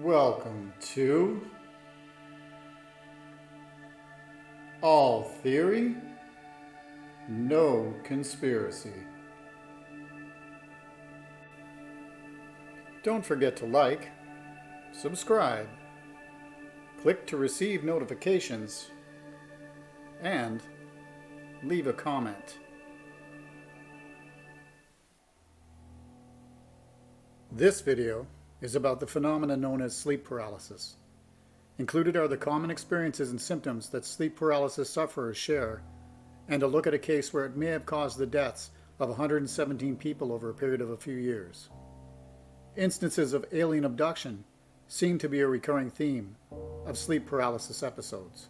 Welcome to All Theory, No Conspiracy. Don't forget to like, subscribe, click to receive notifications, and leave a comment. This video is about the phenomena known as sleep paralysis. Included are the common experiences and symptoms that sleep paralysis sufferers share, and a look at a case where it may have caused the deaths of 117 people over a period of a few years. Instances of alien abduction seem to be a recurring theme of sleep paralysis episodes.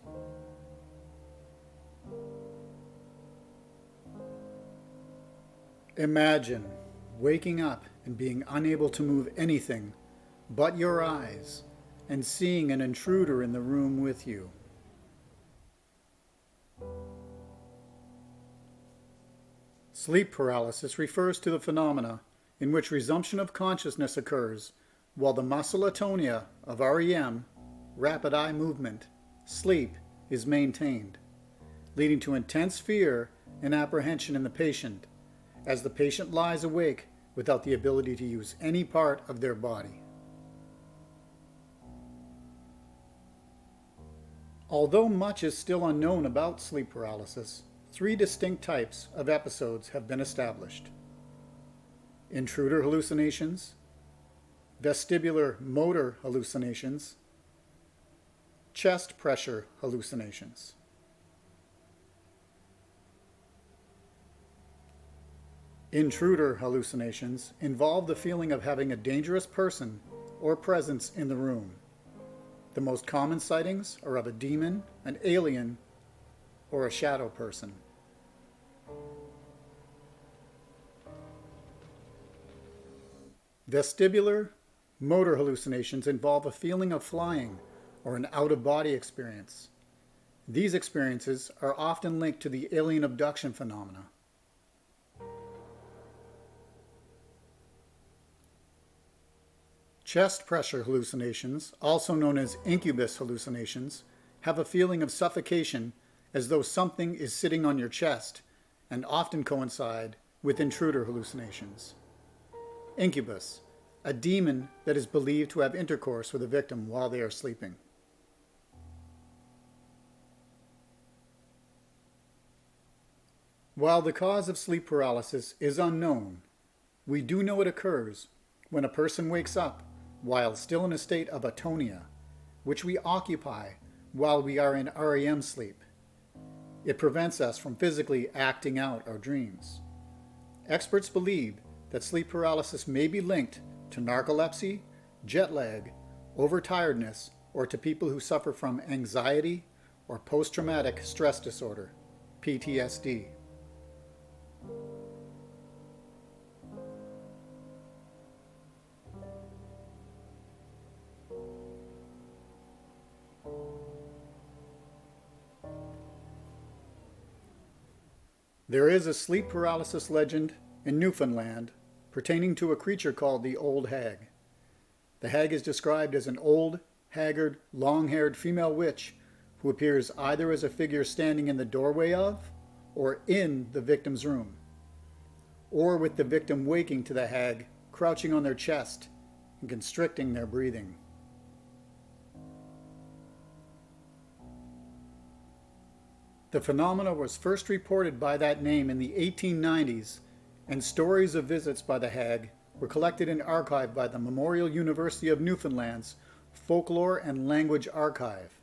Imagine waking up and being unable to move anything but your eyes and seeing an intruder in the room with you. Sleep paralysis refers to the phenomena in which resumption of consciousness occurs while the muscle atonia of REM, rapid eye movement, sleep is maintained, leading to intense fear and apprehension in the patient as the patient lies awake without the ability to use any part of their body. Although much is still unknown about sleep paralysis, three distinct types of episodes have been established: intruder hallucinations, vestibular motor hallucinations, chest pressure hallucinations. Intruder hallucinations involve the feeling of having a dangerous person or presence in the room. The most common sightings are of a demon, an alien, or a shadow person. Vestibular motor hallucinations involve a feeling of flying or an out-of-body experience. These experiences are often linked to the alien abduction phenomena. Chest pressure hallucinations, also known as incubus hallucinations, have a feeling of suffocation as though something is sitting on your chest and often coincide with intruder hallucinations. Incubus, a demon that is believed to have intercourse with a victim while they are sleeping. While the cause of sleep paralysis is unknown, we do know it occurs when a person wakes up while still in a state of atonia, which we occupy while we are in REM sleep. It prevents us from physically acting out our dreams. Experts believe that sleep paralysis may be linked to narcolepsy, jet lag, overtiredness, or to people who suffer from anxiety or post-traumatic stress disorder, PTSD. There is a sleep paralysis legend in Newfoundland pertaining to a creature called the Old Hag. The hag is described as an old, haggard, long-haired female witch who appears either as a figure standing in the doorway of or in the victim's room, or with the victim waking to the hag crouching on their chest and constricting their breathing. The phenomena was first reported by that name in the 1890s, and stories of visits by the hag were collected and archived by the Memorial University of Newfoundland's Folklore and Language Archive.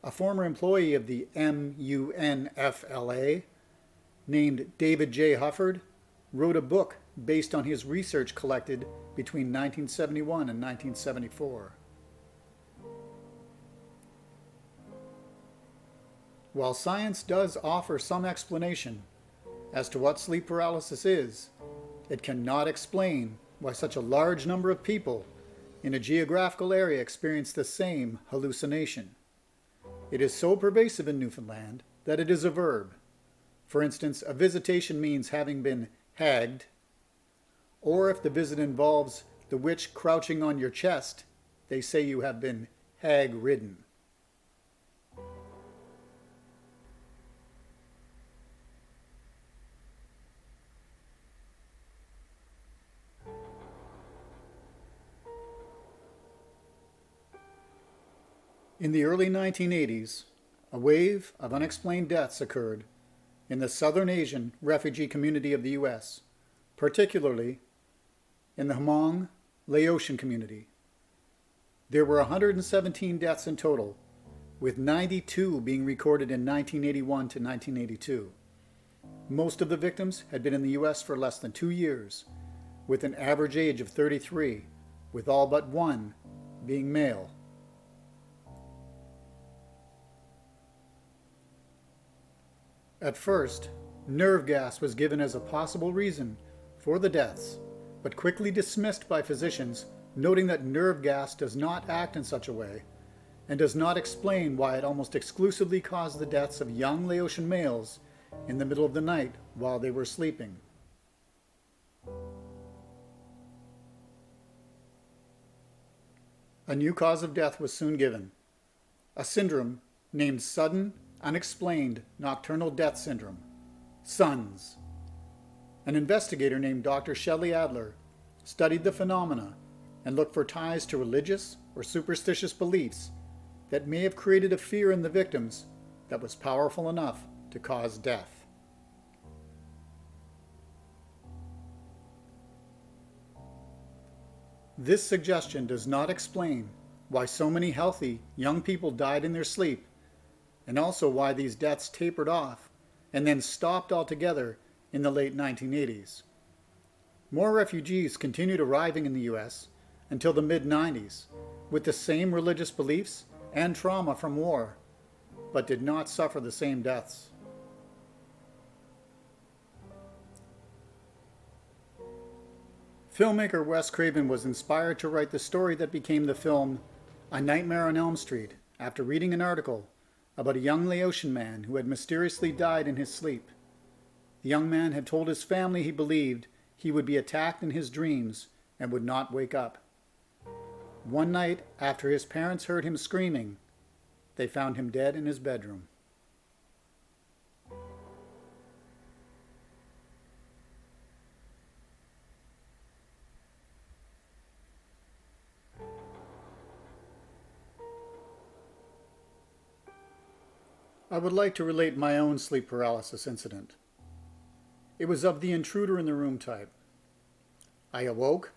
A former employee of the MUNFLA, named David J. Hufford, wrote a book based on his research collected between 1971 and 1974. While science does offer some explanation as to what sleep paralysis is, it cannot explain why such a large number of people in a geographical area experience the same hallucination. It is so pervasive in Newfoundland that it is a verb. For instance, a visitation means having been hagged, or if the visit involves the witch crouching on your chest, they say you have been hag-ridden. In the early 1980s, a wave of unexplained deaths occurred in the Southern Asian refugee community of the U.S., particularly in the Hmong Laotian community. There were 117 deaths in total, with 92 being recorded in 1981 to 1982. Most of the victims had been in the U.S. for less than 2 years, with an average age of 33, with all but one being male. At first, nerve gas was given as a possible reason for the deaths, but quickly dismissed by physicians, noting that nerve gas does not act in such a way and does not explain why it almost exclusively caused the deaths of young Laotian males in the middle of the night while they were sleeping. A new cause of death was soon given, a syndrome named Sudden Unexplained Nocturnal Death Syndrome, SUNDS. An investigator named Dr. Shelley Adler studied the phenomena and looked for ties to religious or superstitious beliefs that may have created a fear in the victims that was powerful enough to cause death. This suggestion does not explain why so many healthy young people died in their sleep, and also why these deaths tapered off and then stopped altogether in the late 1980s. More refugees continued arriving in the U.S. until the mid-90s with the same religious beliefs and trauma from war, but did not suffer the same deaths. Filmmaker Wes Craven was inspired to write the story that became the film A Nightmare on Elm Street after reading an article about a young Laotian man who had mysteriously died in his sleep. The young man had told his family he believed he would be attacked in his dreams and would not wake up. One night, after his parents heard him screaming, they found him dead in his bedroom. I would like to relate my own sleep paralysis incident. It was of the intruder in the room type. I awoke,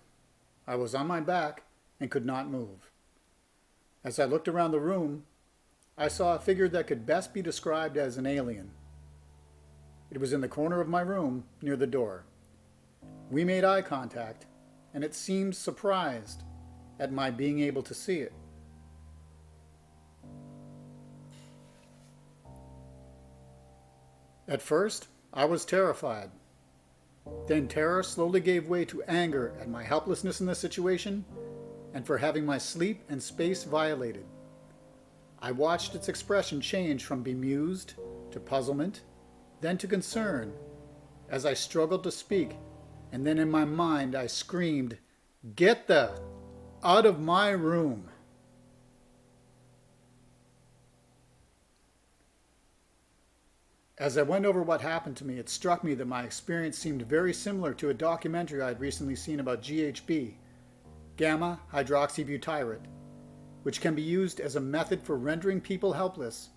I was on my back, and could not move. As I looked around the room, I saw a figure that could best be described as an alien. It was in the corner of my room, near the door. We made eye contact, and it seemed surprised at my being able to see it. At first, I was terrified. Then terror slowly gave way to anger at my helplessness in the situation and for having my sleep and space violated. I watched its expression change from bemused to puzzlement, then to concern, as I struggled to speak, and then in my mind I screamed, "Get the out of my room!" As I went over what happened to me, it struck me that my experience seemed very similar to a documentary I had recently seen about GHB, gamma hydroxybutyrate, which can be used as a method for rendering people helpless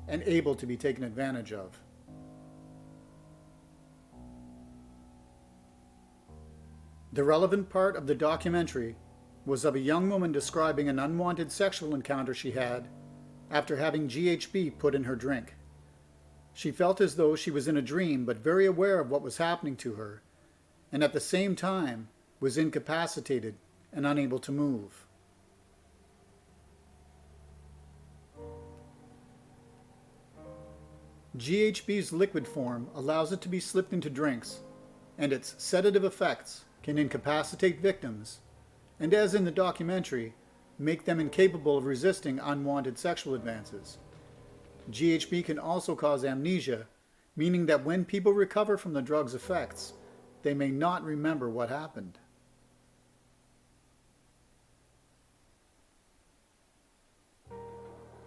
and able to be taken advantage of. The relevant part of the documentary was of a young woman describing an unwanted sexual encounter she had after having GHB put in her drink. She felt as though she was in a dream, but very aware of what was happening to her, and at the same time was incapacitated and unable to move. GHB's liquid form allows it to be slipped into drinks, and its sedative effects can incapacitate victims, and as in the documentary, make them incapable of resisting unwanted sexual advances. GHB can also cause amnesia, meaning that when people recover from the drug's effects, they may not remember what happened.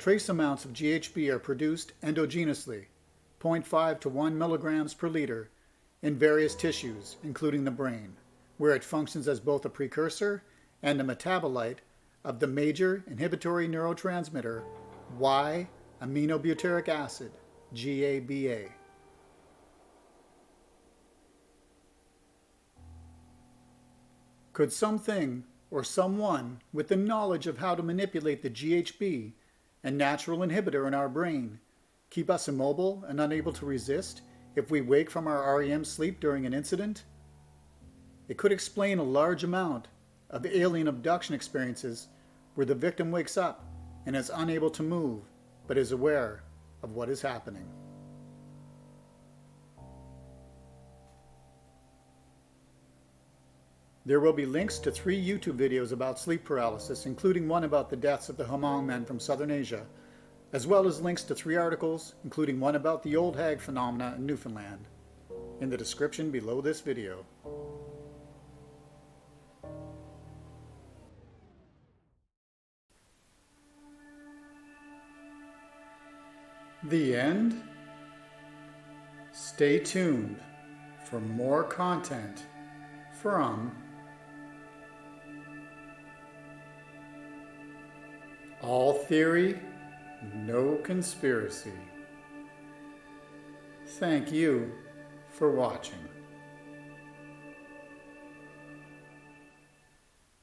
trace amounts of GHB are produced endogenously, 0.5 to 1 milligrams per liter, in various tissues, including the brain, where it functions as both a precursor and a metabolite of the major inhibitory neurotransmitter Y-aminobutyric acid, GABA. Could something or someone with the knowledge of how to manipulate the GHB and natural inhibitor in our brain keep us immobile and unable to resist if we wake from our REM sleep during an incident? It could explain a large amount of alien abduction experiences where the victim wakes up and is unable to move but is aware of what is happening. There will be links to 3 YouTube videos about sleep paralysis, including one about the deaths of the Hmong men from Southern Asia, as well as links to 3 articles, including one about the Old Hag phenomena in Newfoundland, in the description below this video. The end? Stay tuned for more content from All Theory, No Conspiracy. Thank you for watching.